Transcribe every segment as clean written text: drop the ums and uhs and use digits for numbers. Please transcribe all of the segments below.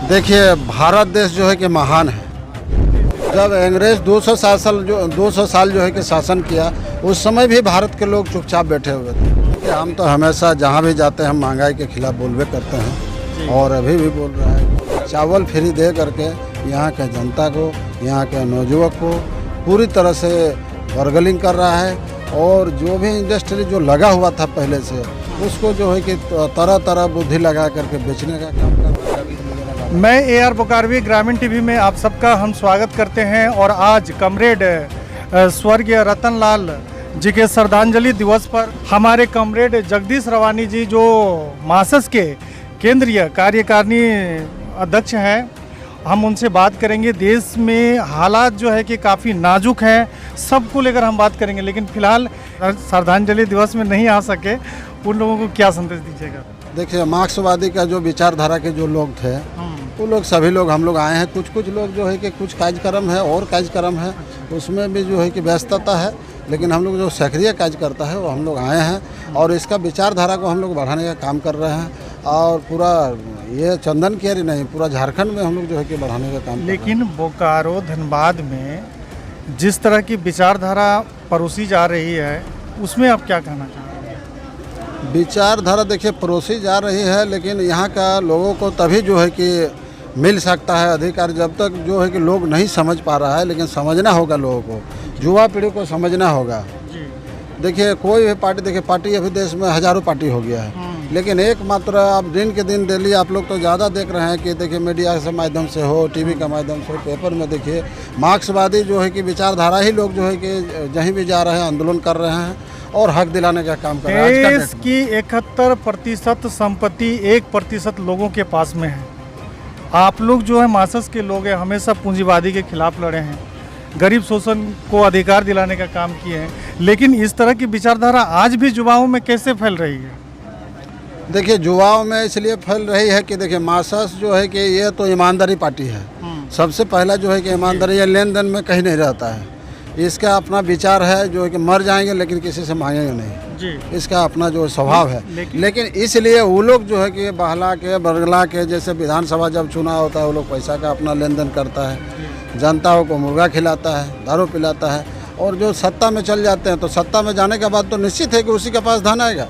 देखिए, भारत देश जो है कि महान है। जब अंग्रेज 200 साल जो है कि शासन किया, उस समय भी भारत के लोग चुपचाप बैठे हुए थे। देखिए, हम तो हमेशा जहाँ भी जाते हैं हम महंगाई के खिलाफ बोलबे करते हैं और अभी भी बोल रहे हैं। चावल फ्री दे करके यहाँ के जनता को, यहाँ के नौजुवक को पूरी तरह से बर्गलिंग कर रहा है और जो भी इंडस्ट्री जो लगा हुआ था पहले से, उसको जो है कि तरह तरह बुद्धि लगा करके बेचने का काम कर रहा है। मैं AR पुकारवी ग्रामीण टीवी में आप सबका हम स्वागत करते हैं और आज कमरेड स्वर्गीय रतन लाल जी के श्रद्धांजलि दिवस पर हमारे कमरेड जगदीश रवानी जी जो मासस के केंद्रीय कार्यकारिणी अध्यक्ष हैं, हम उनसे बात करेंगे। देश में हालात जो है कि काफ़ी नाजुक हैं, सबको लेकर हम बात करेंगे, लेकिन फिलहाल श्रद्धांजलि दिवस में नहीं आ सके, उन लोगों को क्या संदेश दीजिएगा? देखिए, मार्क्सवादी का जो विचारधारा के जो लोग थे, वो लोग सभी लोग हम लोग आए हैं। कुछ लोग जो है कि कुछ कार्यक्रम है और कार्यक्रम है, उसमें भी जो है कि व्यस्तता है, लेकिन हम लोग जो सक्रिय कार्य करता है वो हम लोग आए हैं और इसका विचारधारा को हम लोग बढ़ाने का काम कर रहे हैं। और पूरा ये चंदन केरी नहीं, पूरा झारखंड में हम लोग जो है कि बढ़ाने का काम लेकिन बोकारो धनबाद में जिस तरह की विचारधारा परोसी जा रही है, उसमें आप क्या कहना चाहेंगे? विचारधारा देखिए परोसी जा रही है, लेकिन यहाँ का लोगों को तभी जो है कि मिल सकता है अधिकार, जब तक जो है कि लोग नहीं समझ पा रहा है। लेकिन समझना होगा लोगों को, युवा पीढ़ी को समझना होगा। देखिए, कोई भी पार्टी, देखिए पार्टी अभी देश में हज़ारों पार्टी हो गया है, लेकिन एकमात्र आप दिन के दिन डेली आप लोग तो ज़्यादा देख रहे हैं कि देखिए मीडिया के माध्यम से हो, टीवी के माध्यम से हो, पेपर में देखिए मार्क्सवादी जो है कि विचारधारा ही लोग जो है कि जहीं भी जा रहे हैं आंदोलन कर रहे हैं और हक दिलाने का काम कर रहे हैं। देश की 71% संपत्ति 1% लोगों के पास में है। आप लोग जो है मासस के लोग हैं, हमेशा पूंजीवादी के खिलाफ लड़े हैं, गरीब शोषण को अधिकार दिलाने का काम किए हैं, लेकिन इस तरह की विचारधारा आज भी युवाओं में कैसे फैल रही है? देखिए, युवाओं में इसलिए फैल रही है कि देखिए मासस जो है कि ये तो ईमानदारी पार्टी है। सबसे पहला जो है कि ईमानदारी, ये लेन देन में कहीं नहीं रहता है। इसका अपना विचार है जो है कि मर जाएंगे लेकिन किसी से मांगेंगे नहीं जी। इसका अपना जो स्वभाव है। लेकिन इसलिए वो लोग जो है कि बहला के बरगला के, जैसे विधानसभा जब चुनाव होता है वो लोग पैसा का अपना लेन देन करता है, जनता को मुर्गा खिलाता है, दारू पिलाता है, और जो सत्ता में चल जाते हैं तो सत्ता में जाने के बाद तो निश्चित है कि उसी के पास धन आएगा।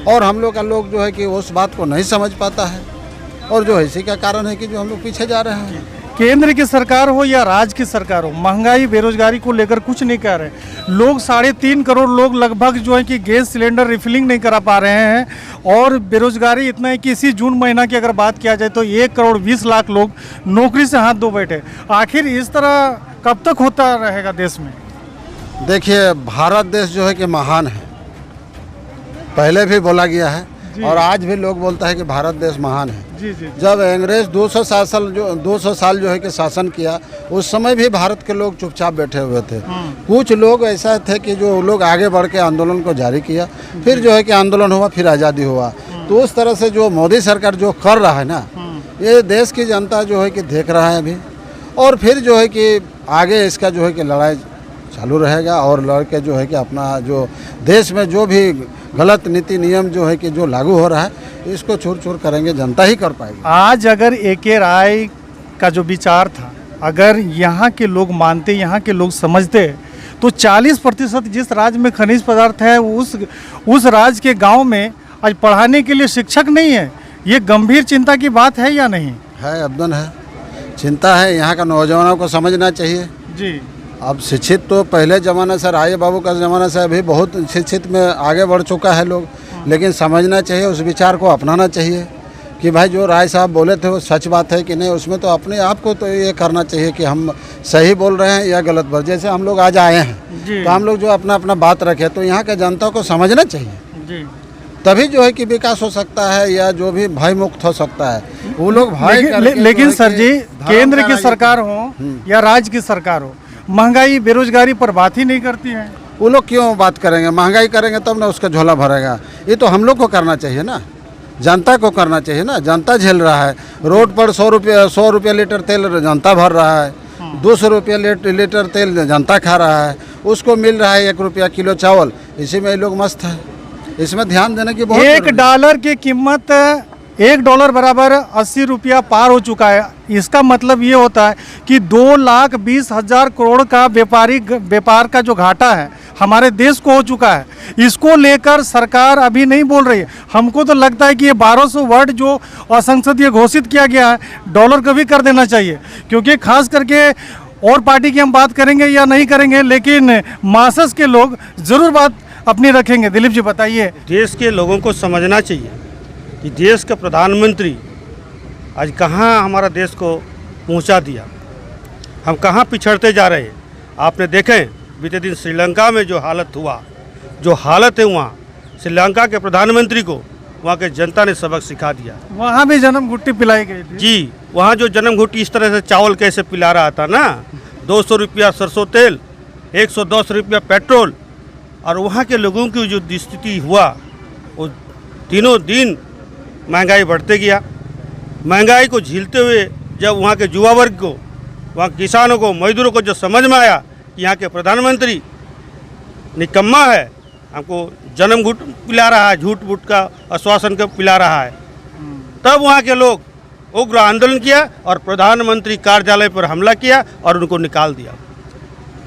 और हम लोग का लोग जो है कि उस बात को नहीं समझ पाता है, और जो इसी का कारण है कि जो हम लोग पीछे जा रहे हैं। केंद्र की सरकार हो या राज्य की सरकार हो, महंगाई बेरोजगारी को लेकर कुछ नहीं कह रहे लोग। 3.5 करोड़ लोग लगभग जो है कि गैस सिलेंडर रिफिलिंग नहीं करा पा रहे हैं, और बेरोजगारी इतना है कि इसी जून महीना की अगर बात किया जाए तो 1 करोड़ 20 लाख लोग नौकरी से हाथ धो बैठे। आखिर इस तरह कब तक होता रहेगा देश में? देखिए, भारत देश जो है कि महान है, पहले भी बोला गया है और आज भी लोग बोलता है कि भारत देश महान है। जी। जब अंग्रेज 200 साल जो है कि शासन किया, उस समय भी भारत के लोग चुपचाप बैठे हुए थे। कुछ लोग ऐसा थे कि जो लोग आगे बढ़ के आंदोलन को जारी किया, फिर जो है कि आंदोलन हुआ, फिर आज़ादी हुआ। तो उस तरह से जो मोदी सरकार जो कर रहा है ना, ये देश की जनता जो है कि देख रहा है अभी, और फिर जो है कि आगे इसका जो है कि लड़ाई चालू रहेगा, और लड़के जो है कि अपना जो देश में जो भी गलत नीति नियम जो है कि जो लागू हो रहा है, इसको चूर करेंगे, जनता ही कर पाएगी। आज अगर AK राय का जो विचार था, अगर यहाँ के लोग मानते, यहाँ के लोग समझते, तो 40% जिस राज्य में खनिज पदार्थ है उस राज्य के गांव में आज पढ़ाने के लिए शिक्षक नहीं है। ये गंभीर चिंता की बात है या नहीं है? अब्दन है, चिंता है। यहाँ का नौजवानों को समझना चाहिए जी। अब शिक्षित तो पहले ज़माना से, राय बाबू का ज़माना से अभी बहुत शिक्षित में आगे बढ़ चुका है लोग, लेकिन समझना चाहिए, उस विचार को अपनाना चाहिए कि भाई जो राय साहब बोले थे वो सच बात है कि नहीं। उसमें तो अपने आप को तो ये करना चाहिए कि हम सही बोल रहे हैं या गलत बोल। जैसे हम लोग आज आए हैं तो हम लोग जो अपना बात रखें, तो यहाँ के जनता को समझना चाहिए जी। तभी जो है कि विकास हो सकता है, या जो भी भय मुक्त हो सकता है। वो लोग भय लेकिन सर जी, केंद्र की सरकार हो या राज्य की सरकार हो, महंगाई बेरोजगारी पर बात ही नहीं करती है। वो लोग क्यों बात करेंगे? महंगाई करेंगे तब ना उसका झोला भरेगा। ये तो हम लोग को करना चाहिए ना, जनता को करना चाहिए ना। जनता झेल रहा है, रोड पर 100 रुपये लीटर तेल जनता भर रहा है, 200 रुपये लीटर तेल जनता खा रहा है, उसको मिल रहा है 1 रुपया किलो चावल। इसी में लोग मस्त है। इसमें ध्यान देने की बहुत $1 की कीमत $1 बराबर 80 रुपया पार हो चुका है। इसका मतलब ये होता है कि 2,20,000 करोड़ का व्यापार का जो घाटा है हमारे देश को हो चुका है। इसको लेकर सरकार अभी नहीं बोल रही है। हमको तो लगता है कि ये 1200 वर्ड जो असंसदीय घोषित किया गया है डॉलर का भी कर देना चाहिए, क्योंकि खास करके और पार्टी की हम बात करेंगे या नहीं करेंगे, लेकिन मासस के लोग ज़रूर बात अपनी रखेंगे। दिलीप जी बताइए। देश के लोगों को समझना चाहिए कि देश का प्रधानमंत्री आज कहाँ हमारा देश को पहुँचा दिया, हम कहाँ पिछड़ते जा रहे हैं। आपने देखें बीते दिन श्रीलंका में जो हालत हुआ, जो हालत है वहाँ, श्रीलंका के प्रधानमंत्री को वहाँ के जनता ने सबक सिखा दिया। वहाँ भी जन्म घुट्टी पिलाई गई थी जी, वहाँ जो जन्म घुट्टी इस तरह से चावल कैसे पिला रहा था ना, 200 रुपया सरसों तेल, 110 रुपया पेट्रोल, और वहाँ के लोगों की जो स्थिति हुआ वो दिनों दिन महंगाई बढ़ते गया। महंगाई को झेलते हुए जब वहाँ के युवा वर्ग को, वहाँ किसानों को, मजदूरों को जो समझ में आया कि यहाँ के प्रधानमंत्री निकम्मा है, हमको जन्म घुट पिला रहा है, झूठ मूठ का आश्वासन का पिला रहा है, तब वहाँ के लोग उग्र आंदोलन किया और प्रधानमंत्री कार्यालय पर हमला किया और उनको निकाल दिया।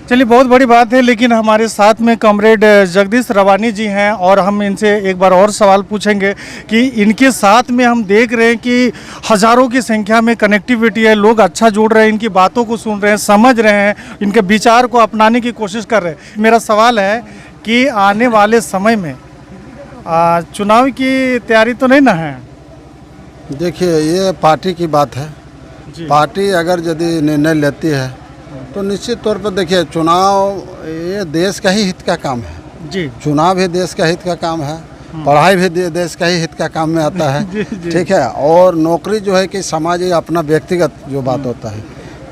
चलिए, बहुत बड़ी बात है। लेकिन हमारे साथ में कॉमरेड जगदीश रवानी जी हैं और हम इनसे एक बार और सवाल पूछेंगे कि इनके साथ में हम देख रहे हैं कि हज़ारों की संख्या में कनेक्टिविटी है, लोग अच्छा जुड़ रहे हैं, इनकी बातों को सुन रहे हैं, समझ रहे हैं, इनके विचार को अपनाने की कोशिश कर रहे हैं। मेरा सवाल है कि आने वाले समय में चुनाव की तैयारी तो नहीं ना है? देखिए, ये पार्टी की बात है। पार्टी अगर यदि निर्णय लेती है तो निश्चित तौर पर देखिए, चुनाव ये देश का ही हित का काम है जी। चुनाव भी देश का हित का काम है, पढ़ाई भी देश का ही हित का काम में आता है। ठीक है, और नौकरी जो है कि समाज ये अपना व्यक्तिगत जो बात होता है।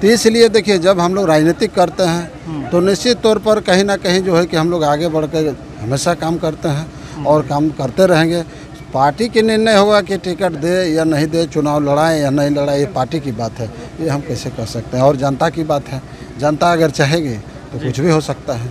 तो इसलिए देखिए, जब हम लोग राजनीतिक करते हैं तो निश्चित तौर पर कहीं ना कहीं जो है कि हम लोग आगे बढ़ कर हमेशा काम करते हैं और काम करते रहेंगे। पार्टी की निर्णय होगा कि टिकट दे या नहीं दे, चुनाव लड़ाएं या नहीं लड़ाएं, ये पार्टी की बात है, ये हम कैसे कर सकते हैं। और जनता की बात है, जनता अगर चाहेगी तो कुछ भी हो सकता है।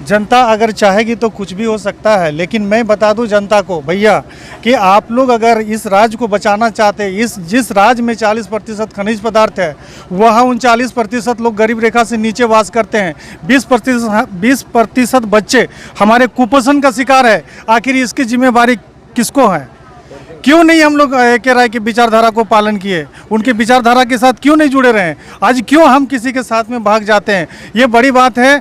जनता अगर चाहेगी तो कुछ भी हो सकता है। लेकिन मैं बता दूं जनता को भैया कि आप लोग अगर इस राज्य को बचाना चाहते हैं, जिस राज्य में 40% खनिज पदार्थ है, वहाँ 39% लोग गरीब रेखा से नीचे वास करते हैं, 20% बच्चे हमारे कुपोषण का शिकार है। आखिर इसकी जिम्मेवारी किसको है? क्यों नहीं हम लोग ए.के. राय की विचारधारा को पालन किए, उनके विचारधारा के साथ क्यों नहीं जुड़े रहे? आज क्यों हम किसी के साथ में भाग जाते हैं? ये बड़ी बात है।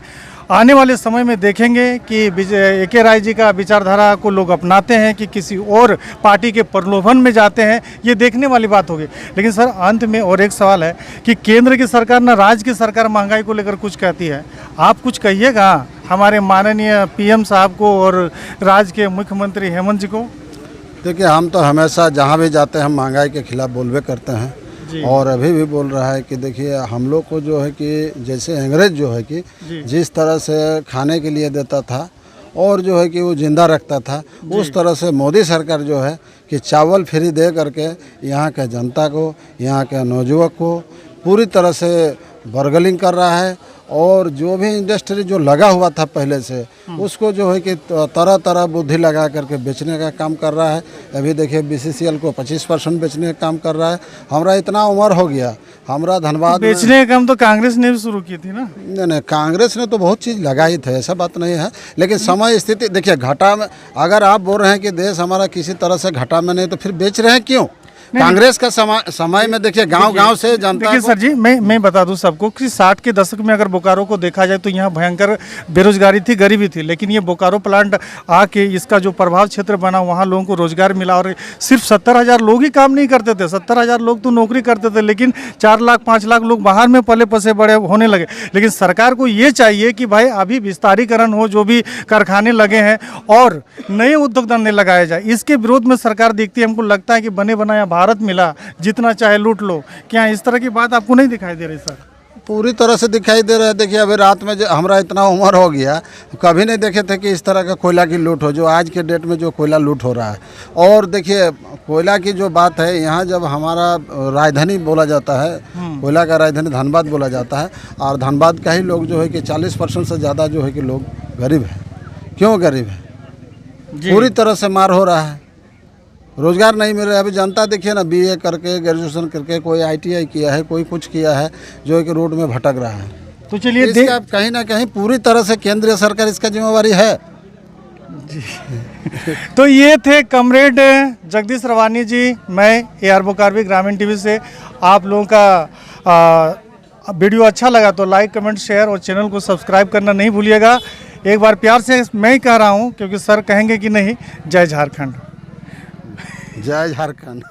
आने वाले समय में देखेंगे कि ए.के. राय जी का विचारधारा को लोग अपनाते हैं कि किसी और पार्टी के प्रलोभन में जाते हैं, ये देखने वाली बात होगी। लेकिन सर, अंत में और एक सवाल है कि केंद्र की सरकार ना राज्य की सरकार महंगाई को लेकर कुछ कहती है, आप कुछ कहिएगा हमारे माननीय पीएम साहब को और राज्य के मुख्यमंत्री हेमंत जी को? देखिए, हम तो हमेशा जहाँ भी जाते हैं हम महंगाई के खिलाफ बोलबे करते हैं और अभी भी बोल रहा है कि देखिए, हम लोग को जो है कि जैसे अंग्रेज जो है कि जिस तरह से खाने के लिए देता था और जो है कि वो जिंदा रखता था, उस तरह से मोदी सरकार जो है कि चावल फ्री दे करके यहाँ के जनता को, यहाँ के नौजुवक को पूरी तरह से बर्गलिंग कर रहा है। और जो भी इंडस्ट्री जो लगा हुआ था पहले से, उसको जो है कि तरह तरह बुद्धि लगा करके बेचने का काम कर रहा है। अभी देखिए, BCCL को 25% बेचने का काम कर रहा है। हमारा इतना उम्र हो गया, हमारा धनबाद बेचने का काम तो कांग्रेस ने भी शुरू की थी ना? नहीं, कांग्रेस ने तो बहुत चीज़ लगाई थी, ऐसा बात नहीं है। लेकिन समय स्थिति देखिए, घाटा में अगर आप बोल रहे हैं कि देश हमारा किसी तरह से घाटा में नहीं, तो फिर बेच रहे हैं क्यों? कांग्रेस का समय में देखिए, गांव-गांव से जनता देखिए सर जी, मैं बता दूं सबको कि 60 के दशक में अगर बोकारो को देखा जाए तो यहाँ भयंकर बेरोजगारी थी, गरीबी थी। लेकिन ये बोकारो प्लांट आके इसका जो प्रभाव क्षेत्र बना, वहाँ लोगों को रोजगार मिला। और सिर्फ 70,000 लोग ही काम नहीं करते थे, 70,000 लोग तो नौकरी करते थे, लेकिन 4 लाख 5 लाख लोग बाहर में पले पसे बड़े होने लगे। लेकिन सरकार को ये चाहिए कि भाई अभी विस्तारीकरण हो, जो भी कारखाने लगे हैं और नए उद्योग धंधे लगाए जाए। इसके विरोध में सरकार देखती है। हमको लगता है कि बने बनाया भारत मिला, जितना चाहे लूट लो। क्या इस तरह की बात आपको नहीं दिखाई दे रही सर? पूरी तरह से दिखाई दे रहा है। देखिए, अभी रात में जो हमारा इतना उम्र हो गया, कभी नहीं देखे थे कि इस तरह का कोयला की लूट हो, जो आज के डेट में जो कोयला लूट हो रहा है। और देखिए, कोयला की जो बात है, यहाँ जब हमारा राजधानी बोला जाता है, कोयला का राजधानी धनबाद बोला जाता है, और धनबाद का ही लोग जो है कि 40% से ज़्यादा जो है कि लोग गरीब हैं। क्यों गरीब है? पूरी तरह से मार हो रहा है। रोजगार नहीं मिल रहा है। अभी जनता देखिए ना, बीए करके ग्रेजुएशन करके कोई आईटीआई किया है, कोई कुछ किया है, जो है कि रोड में भटक रहा है। तो चलिए इसका कहीं ना कहीं पूरी तरह से केंद्रीय सरकार इसका जिम्मेवारी है। तो ये थे कमरेड जगदीश रवानी जी। मैं AR बोकारों ग्रामीण टीवी से। आप लोगों का वीडियो अच्छा लगा तो लाइक कमेंट शेयर और चैनल को सब्सक्राइब करना नहीं भूलिएगा। एक बार प्यार से मैं ही कह रहा हूँ, क्योंकि सर कहेंगे कि नहीं। जय झारखंड। जय झारखंड।